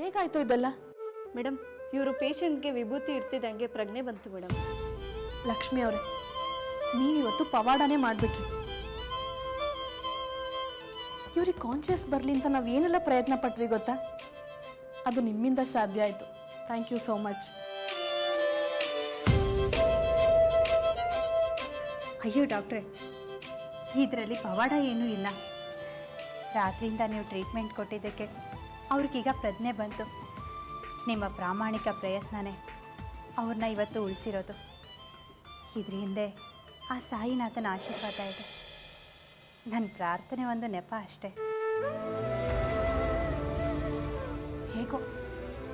ಹೇಗಾಯ್ತು ಇದೆಲ್ಲ? ಮೇಡಮ್, ಇವರು ಪೇಷಂಟ್ಗೆ ವಿಭೂತಿ ಇಡ್ತಿದ್ದಂಗೆ ಪ್ರಜ್ಞೆ ಬಂತು ಮೇಡಮ್. ಲಕ್ಷ್ಮಿ ಅವರೇ, ನೀವಿವತ್ತು ಪವಾಡನೇ ಮಾಡಬೇಕು. ಇವ್ರಿಗೆ ಕಾನ್ಷಿಯಸ್ ಬರಲಿ ಅಂತ ನಾವು ಏನೆಲ್ಲ ಪ್ರಯತ್ನ ಪಟ್ವಿ ಗೊತ್ತಾ? ಅದು ನಿಮ್ಮಿಂದ ಸಾಧ್ಯ ಆಯಿತು. Thank you so much. ಅಯ್ಯೋ ಡಾಕ್ಟ್ರೆ, ಇದರಲ್ಲಿ ಪವಾಡ ಏನೂ ಇಲ್ಲ. ರಾತ್ರಿಯಿಂದ ನೀವು ಟ್ರೀಟ್ಮೆಂಟ್ ಕೊಟ್ಟಿದ್ದಕ್ಕೆ ಅವ್ರಿಗೀಗ ಪ್ರಜ್ಞೆ ಬಂತು. ನಿಮ್ಮ ಪ್ರಾಮಾಣಿಕ ಪ್ರಯತ್ನನೇ ಅವ್ರನ್ನ ಇವತ್ತು ಉಳಿಸಿರೋದು. ಇದ್ರ ಹಿಂದೆ ಆ ಸಾಯಿನಾಥನ ಆಶೀರ್ವಾದ ಇದೆ. ನನ್ನ ಪ್ರಾರ್ಥನೆ ಒಂದು ನೆಪ ಅಷ್ಟೇ. ಹೇಗೋ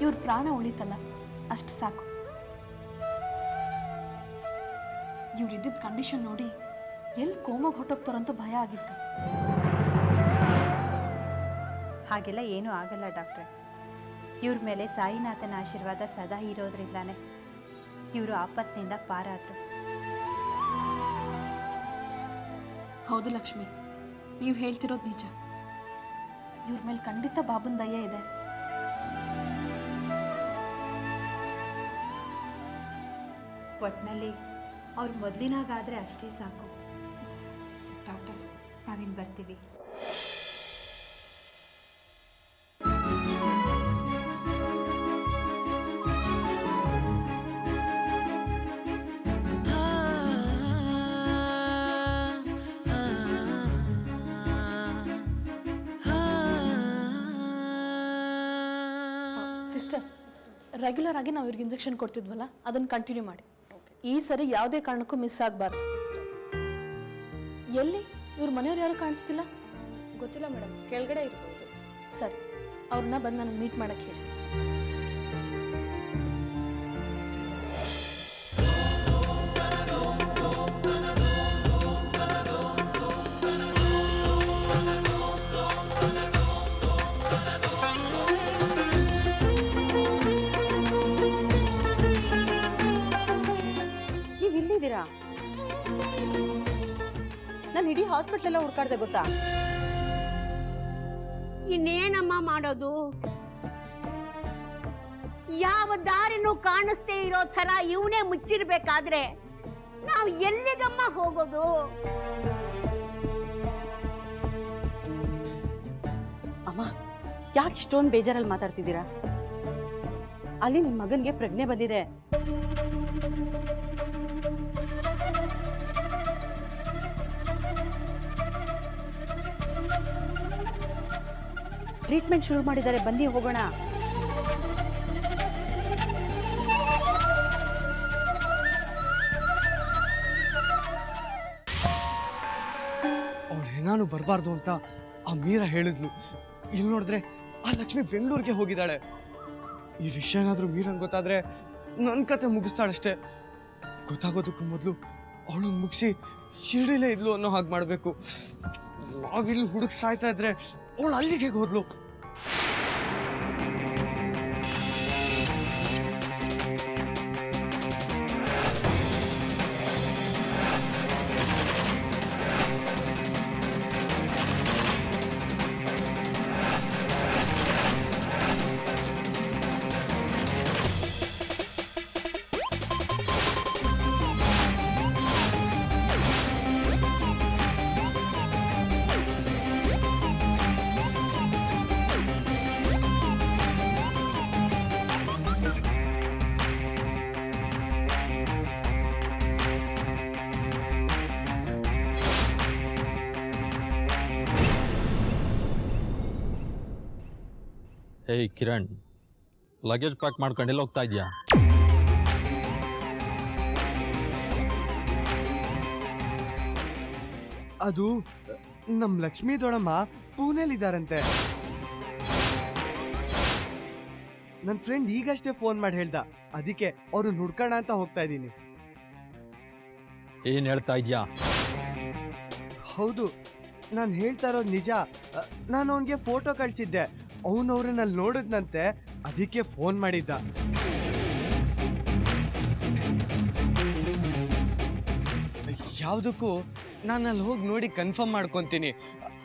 ಇವ್ರ ಪ್ರಾಣ ಉಳಿತಲ್ಲ, ಅಷ್ಟು ಸಾಕು. ಇವ್ರಿದ್ದಿದ್ದ ಕಂಡೀಷನ್ ನೋಡಿ ಎಲ್ಲಿ ಕೋಮಾಗಿ ಹೊಟ್ಟೋಗ್ತಾರಂತ ಭಯ ಆಗಿತ್ತು. ಹಾಗೆಲ್ಲ ಏನೂ ಆಗಲ್ಲ ಡಾಕ್ಟ್ರೆ. ಇವ್ರ ಮೇಲೆ ಸಾಯಿನಾಥನ ಆಶೀರ್ವಾದ ಸದಾ ಇರೋದ್ರಿಂದಾನೆ ಇವರು ಆಪತ್ತಿನಿಂದ ಪಾರಾದರು. ಹೌದು ಲಕ್ಷ್ಮಿ, ನೀವು ಹೇಳ್ತಿರೋದು ನಿಜ. ಇವ್ರ ಮೇಲೆ ಖಂಡಿತ ಬಾಬನ್ ದಯೆ ಇದೆ. ಒಟ್ಟಿನಲ್ಲಿ ಅವ್ರು ಮೊದಲಿನಾಗಾದರೆ ಅಷ್ಟೇ ಸಾಕು. ಡಾಕ್ಟರ್, ನಾವಿನ್ನು ಬರ್ತೀವಿ. ಸಿಸ್ಟರ್, ರೆಗ್ಯುಲರ್ ಆಗಿ ನಾವು ಇವ್ರಿಗೆ ಇಂಜೆಕ್ಷನ್ ಕೊಡ್ತಿದ್ವಲ್ಲ, ಅದನ್ನು ಕಂಟಿನ್ಯೂ ಮಾಡಿ. ಈ ಸರಿ ಯಾವುದೇ ಕಾರಣಕ್ಕೂ ಮಿಸ್ ಆಗಬಾರ್ದು. ಎಲ್ಲಿ ಇವ್ರ ಮನೆಯವ್ರು ಯಾರು ಕಾಣಿಸ್ತಿಲ್ಲ? ಗೊತ್ತಿಲ್ಲ ಮೇಡಮ್, ಕೆಳಗಡೆ ಇರ್ಬೋದು. ಸರಿ, ಅವ್ರನ್ನ ಬಂದು ನನಗೆ ಮೀಟ್ ಮಾಡಕ್ಕೆ ಹೇಳಿ. ನೀವು ಇಲ್ಲಿದ್ದೀರಾ? ನಾನು ಇಡೀ ಹಾಸ್ಪಿಟಲ್ ಎಲ್ಲ ಹುಡ್ಕಾಡ್ದೆ ಗೊತ್ತಾ? ಇನ್ನೇನಮ್ಮ ಮಾಡೋದು? ಯಾವ ದಾರಿನೂ ಕಾಣಿಸ್ತೇ ಇರೋ ಥರ ಇವನೇ ಮುಚ್ಚಿರ್ಬೇಕಾದ್ರೆ ನಾವು ಎಲ್ಲಿಗಮ್ಮ ಹೋಗೋದು? ಅಮ್ಮ, ಯಾಕೆ ಇಷ್ಟೊಂದು ಬೇಜಾರಲ್ಲಿ ಮಾತಾಡ್ತಿದ್ದೀರಾ? ಅಲ್ಲಿ ನಿಮ್ಮ ಮಗನಿಗೆ ಪ್ರಜ್ಞೆ ಬಂದಿದೆ. ಟ್ರೀಟ್ಮೆಂಟ್ ಶುರು ಮಾಡಿದ್ದಾರೆ, ಬನ್ನಿ ಹೋಗೋಣ. ಅವಳು ಏನಾನು ಬರಬಾರ್ದು ಅಂತ ಆ ಮೀರಾ ಹೇಳಿದ್ಲು. ಇಲ್ಲಿ ನೋಡಿದ್ರೆ ಆ ಲಕ್ಷ್ಮಿ ಬೆಂಗಳೂರಿಗೆ ಹೋಗಿದ್ದಾಳೆ. ಈ ವಿಷಯ ಏನಾದರೂ ಮೀರಂಗೆ ಗೊತ್ತಾದ್ರೆ ನನ್ನ ಕತೆ ಮುಗಿಸ್ತಾಳಷ್ಟೇ. ಗೊತ್ತಾಗೋದಕ್ಕೂ ಮೊದಲು ಅವಳು ಮುಗಿಸಿ ಶಿರಡಿಲೇ ಇದ್ಲು ಅನ್ನೋ ಹಾಗೆ ಮಾಡಬೇಕು. ನಾವಿಲ್ಲಿ ಹುಡುಕ್ ಸಾಯ್ತಾ ಇದ್ರೆ ಅವಳು ಅಲ್ಲಿಗೆ ಹೋದ್ಲು. ಏಯ್ ಕಿರಣ್, ಲಗೇಜ್ ಪ್ಯಾಕ್ ಮಾಡ್ಕೊಂಡೆಲ್ಲ ಹೋಗ್ತಾ ಇದೆಯಾ? ಅದು ನಮ್ಮ ಲಕ್ಷ್ಮೀ ದೊಡಮ್ಮ ಪೂನೆಲಿದ್ದಾರಂತೆ. ನನ್ನ ಫ್ರೆಂಡ್ ಈಗಷ್ಟೇ ಫೋನ್ ಮಾಡಿ ಹೇಳ್ದ, ಅದಕ್ಕೆ ಅವ್ರನ್ನ ಹುಡ್ಕೋಣ ಅಂತ ಹೋಗ್ತಾ ಇದ್ದೀನಿ. ಏನ್ ಹೇಳ್ತಾ ಇದೆಯಾ? ಹೌದು, ನಾನು ಹೇಳ್ತಾ ಇರೋದು ನಿಜ. ನಾನು ಅವನಿಗೆ ಫೋಟೋ ಕಳಿಸಿದ್ದೆ, ಅವನವ್ರನ್ನ ಅಲ್ಲಿ ನೋಡಿದ್ನಂತೆ, ಅದಕ್ಕೆ ಫೋನ್ ಮಾಡಿದ್ದ. ಯಾವುದಕ್ಕೂ ನಾನು ಅಲ್ಲಿ ಹೋಗಿ ನೋಡಿ ಕನ್ಫರ್ಮ್ ಮಾಡ್ಕೊತೀನಿ.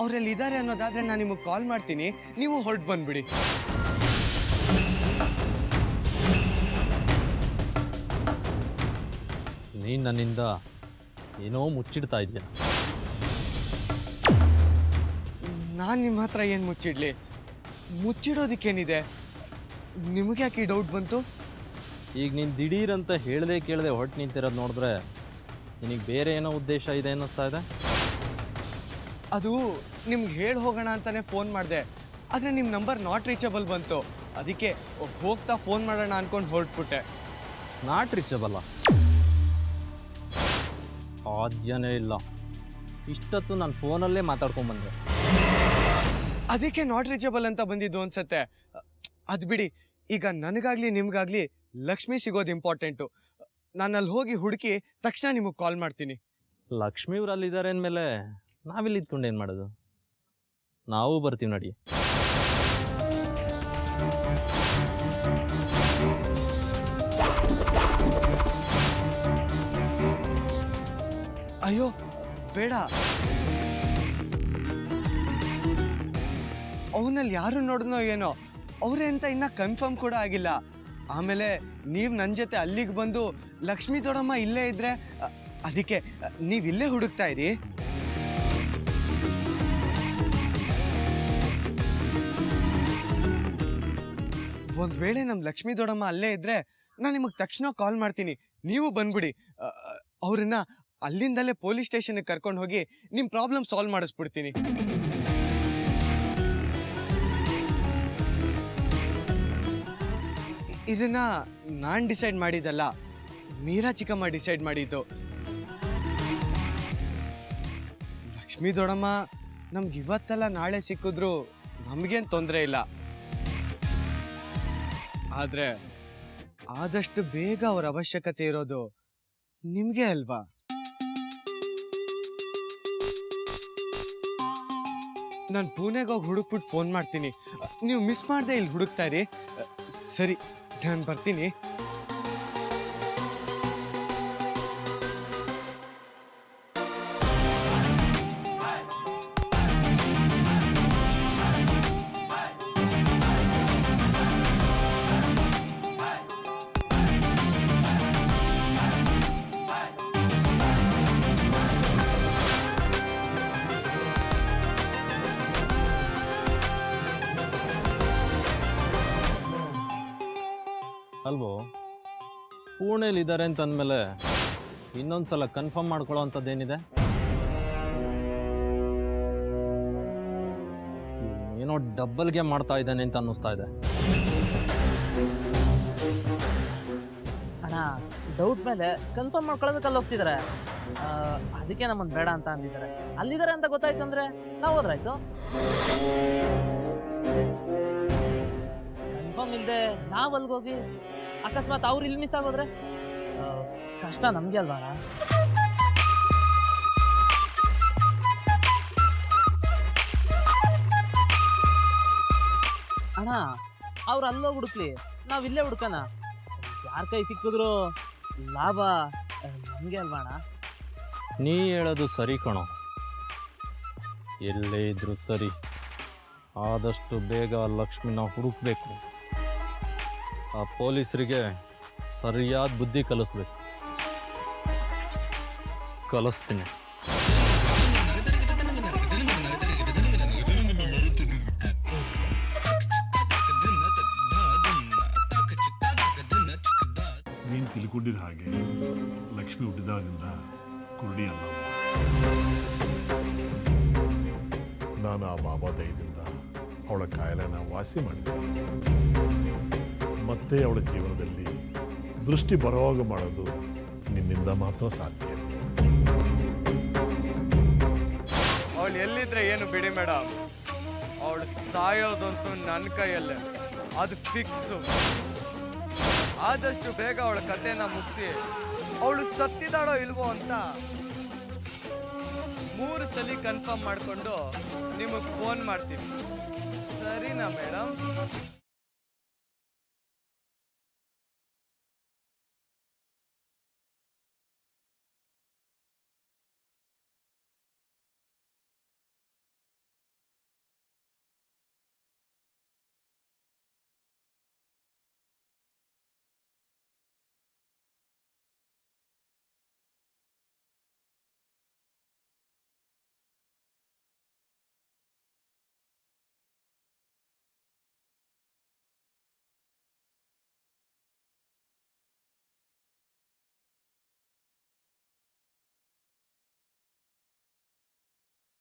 ಅವರಲ್ಲಿ ಇದ್ದಾರೆ ಅನ್ನೋದಾದ್ರೆ ನಾನು ನಿಮಗೆ ಕಾಲ್ ಮಾಡ್ತೀನಿ, ನೀವು ಹೊರಟು ಬಂದ್ಬಿಡಿ. ನೀನು ನನ್ನಿಂದ ಏನೋ ಮುಚ್ಚಿಡ್ತಾ ಇದೆಯಾ? ನಾನು ನಿಮ್ಮ ಹತ್ರ ಏನು ಮುಚ್ಚಿಡ್ಲಿ? ಮುಚ್ಚಿಡೋದಕ್ಕೇನಿದೆ? ನಿಮಗೆ ಯಾಕೆ ಈ ಡೌಟ್ ಬಂತು? ಈಗ ನೀನು ದಿಢೀರಂತ ಹೇಳ್ದೆ ಕೇಳದೆ ಹೊಟ್ಟು ನಿಂತಿರೋದು ನೋಡಿದ್ರೆ ನಿನಗೆ ಬೇರೆ ಏನೋ ಉದ್ದೇಶ ಇದೆ ಅನ್ನಿಸ್ತಾ ಇದೆ. ಅದು ನಿಮ್ಗೆ ಹೇಳಿ ಹೋಗೋಣ ಅಂತಾನೆ ಫೋನ್ ಮಾಡಿದೆ, ಆದರೆ ನಿಮ್ಮ ನಂಬರ್ ನಾಟ್ ರೀಚಬಲ್ ಬಂತು. ಅದಕ್ಕೆ ಹೋಗ್ತಾ ಫೋನ್ ಮಾಡೋಣ ಅನ್ಕೊಂಡು ಹೊರಟ್ಬಿಟ್ಟೆ. ನಾಟ್ ರೀಚಬಲ್ಲ? ಸಾಧ್ಯನೇ ಇಲ್ಲ. ಇಷ್ಟೊತ್ತು ನಾನು ಫೋನಲ್ಲೇ ಮಾತಾಡ್ಕೊಂಡ್ಬಂದೆ. ಅದಕ್ಕೆ ನಾಟ್ ರೀಚಬಲ್ ಅಂತ ಬಂದಿದ್ದು ಅನ್ಸತ್ತೆ. ಅದು ಬಿಡಿ, ಈಗ ನನಗಾಗ್ಲಿ ನಿಮ್ಗಾಗ್ಲಿ ಲಕ್ಷ್ಮಿ ಸಿಗೋದು ಇಂಪಾರ್ಟೆಂಟು. ನಾನು ಅಲ್ಲಿ ಹೋಗಿ ಹುಡುಕಿ ತಕ್ಷಣ ನಿಮಗೆ ಕಾಲ್ ಮಾಡ್ತೀನಿ. ಲಕ್ಷ್ಮಿ ಇವ್ರು ಅಲ್ಲಿದ್ದಾರೆ ಅಂದಮೇಲೆ ನಾವಿಲ್ಲಿ ಇದ್ಕೊಂಡು ಏನು ಮಾಡೋದು? ನಾವು ಬರ್ತೀವಿ ನಡಿ. ಅಯ್ಯೋ ಬೇಡ, ಅವನಲ್ಲಿ ಯಾರು ನೋಡಿದ್ನೋ ಏನೋ, ಅವರೇ ಅಂತ ಇನ್ನ ಕನ್ಫರ್ಮ್ ಕೂಡ ಆಗಿಲ್ಲ. ಆಮೇಲೆ ನೀವು ನನ್ನ ಜೊತೆ ಅಲ್ಲಿಗೆ ಬಂದು ಲಕ್ಷ್ಮೀ ದೊಡ್ಡಮ್ಮ ಇಲ್ಲೇ ಇದ್ರೆ ಅದಕ್ಕೆ ನೀವು ಇಲ್ಲೇ ಹುಡುಕ್ತಾ ಇರಿ. ಒಂದ್ ವೇಳೆ ನಮ್ಮ ಲಕ್ಷ್ಮೀ ದೊಡ್ಡಮ್ಮ ಅಲ್ಲೇ ಇದ್ರೆ ನಾನು ನಿಮಗೆ ತಕ್ಷಣ ಕಾಲ್ ಮಾಡ್ತೀನಿ, ನೀವು ಬಂದ್ಬಿಡಿ. ಅವ್ರನ್ನ ಅಲ್ಲಿಂದಲೇ ಪೊಲೀಸ್ ಸ್ಟೇಷನ್ಗೆ ಕರ್ಕೊಂಡು ಹೋಗಿ ನಿಮ್ಮ ಪ್ರಾಬ್ಲಮ್ ಸಾಲ್ವ್ ಮಾಡಿಸ್ಬಿಡ್ತೀನಿ. ಇದನ್ನ ನಾನು ಡಿಸೈಡ್ ಮಾಡಿದ್ದಲ್ಲ, ಮೀರಾ ಚಿಕ್ಕಮ್ಮ ಡಿಸೈಡ್ ಮಾಡಿದ್ದು. ಲಕ್ಷ್ಮೀ ದೊಡ್ಡಮ್ಮ ನಮ್ಗೆ ಇವತ್ತಲ್ಲ ನಾಳೆ ಸಿಕ್ಕಿದ್ರು ನಮಗೇನು ತೊಂದರೆ ಇಲ್ಲ. ಆದ್ರೆ ಆದಷ್ಟು ಬೇಗ ಅವ್ರ ಅವಶ್ಯಕತೆ ಇರೋದು ನಿಮ್ಗೆ ಅಲ್ವಾ? ನಾನು ಪುಣೆಗೆ ಹೋಗಿ ಹುಡುಕ್ಬಿಟ್ಟು ಫೋನ್ ಮಾಡ್ತೀನಿ, ನೀವು ಮಿಸ್ ಮಾಡದೆ ಇಲ್ಲಿ ಹುಡುಕ್ತಾ ಇರಿ. ಸರಿ, ನಾನು ಬರ್ತೀನಿ. ಅಲ್ವೋ, ಪುಣೆಲಿ ಇದ್ದಾರೆ ಅಂತ ಅಂದಮೇಲೆ ಇನ್ನೊಂದ್ಸಲ ಕನ್ಫರ್ಮ್ ಮಾಡ್ಕೊಳ್ಳೋ ಅಂಥದ್ದೇನಿದೆ? ಏನೋ ಡಬ್ಬಲ್ಗೆ ಮಾಡ್ತಾ ಇದ್ದಾನೆ ಅಂತ ಅನ್ನಿಸ್ತಾ ಇದೆ. ಅಣ್ಣ, ಡೌಟ್ ಮೇಲೆ ಕನ್ಫರ್ಮ್ ಮಾಡ್ಕೊಳ್ಳೋದಕ್ಕೆ ಅಲ್ಲಿ ಹೋಗ್ತಿದ್ದಾರೆ. ಅದಕ್ಕೆ ನಮ್ಮನ್ನು ಬೇಡ ಅಂತ ಅಂದಿದ್ದಾರೆ. ಅಲ್ಲಿದ್ದಾರೆ ಅಂತ ಗೊತ್ತಾಯ್ತು ಅಂದ್ರೆ ನಾವು ಹೋದ್ರಾಯ್ತು. ಕನ್ಫರ್ಮ್ ಇಲ್ಲದೆ ನಾವು ಅಲ್ಗೋಗಿ ಅಕಸ್ಮಾತ್ ಅವ್ರು ಇಲ್ಲಿ ಮಿಸ್ ಆಗೋದ್ರೆ ಕಷ್ಟ ನಮಗೆ ಅಲ್ವಾ ಅಣ್ಣ? ಅಣ್ಣ, ಅವ್ರು ಅಲ್ಲೋ ಹುಡುಕ್ಲಿ, ನಾವು ಇಲ್ಲೇ ಹುಡ್ಕೋಣ. ಯಾರ ಕೈ ಸಿಕ್ಕಿದ್ರು ಲಾಭ ನಮಗೆ ಅಲ್ವಾ ಅಣ್ಣ? ನೀ ಹೇಳೋದು ಸರಿ ಕಣೋ, ಎಲ್ಲೇ ಇದ್ರು ಸರಿ. ಆದಷ್ಟು ಬೇಗ ಲಕ್ಷ್ಮಿನ ಹುಡುಕ್ಬೇಕು. ಆ ಪೊಲೀಸರಿಗೆ ಸರಿಯಾದ ಬುದ್ಧಿ ಕಲಿಸ್ಬೇಕು. ಕಲಿಸ್ತೀನಿ. ನೀನು ತಿಳ್ಕೊಂಡಿರೋ ಹಾಗೆ ಲಕ್ಷ್ಮಿ ಹುಟ್ಟಿದಾಗಿಂದ ಕುರುಡಿ ಅಲ್ಲ. ನಾನು ಆ ಬಾಬಾ ದಯದಿಂದ ಅವಳ ಕಾಯಿಲೆನ ವಾಸಿ ಮಾಡಿದೆ. ಮತ್ತೆ ಅವಳ ಜೀವನದಲ್ಲಿ ದೃಷ್ಟಿ ಬರುವಾಗ ಮಾಡೋದು ನಿನ್ನಿಂದ ಮಾತ್ರ ಸಾಧ್ಯ. ಅವಳು ಎಲ್ಲಿದ್ರೆ ಏನು ಬಿಡಿ ಮೇಡಮ್, ಅವಳು ಸಾಯೋದಂತೂ ನನ್ನ ಕೈಯಲ್ಲೇ, ಅದು ಫಿಕ್ಸು. ಆದಷ್ಟು ಬೇಗ ಅವಳ ಕಥೆನ ಮುಗಿಸಿ ಅವಳು ಸತ್ತಿದಾಳೋ ಇಲ್ವೋ ಅಂತ 3 ಸಲ ಕನ್ಫರ್ಮ್ ಮಾಡಿಕೊಂಡು ನಿಮಗೆ ಫೋನ್ ಮಾಡ್ತೀನಿ. ಸರಿನಾ ಮೇಡಮ್?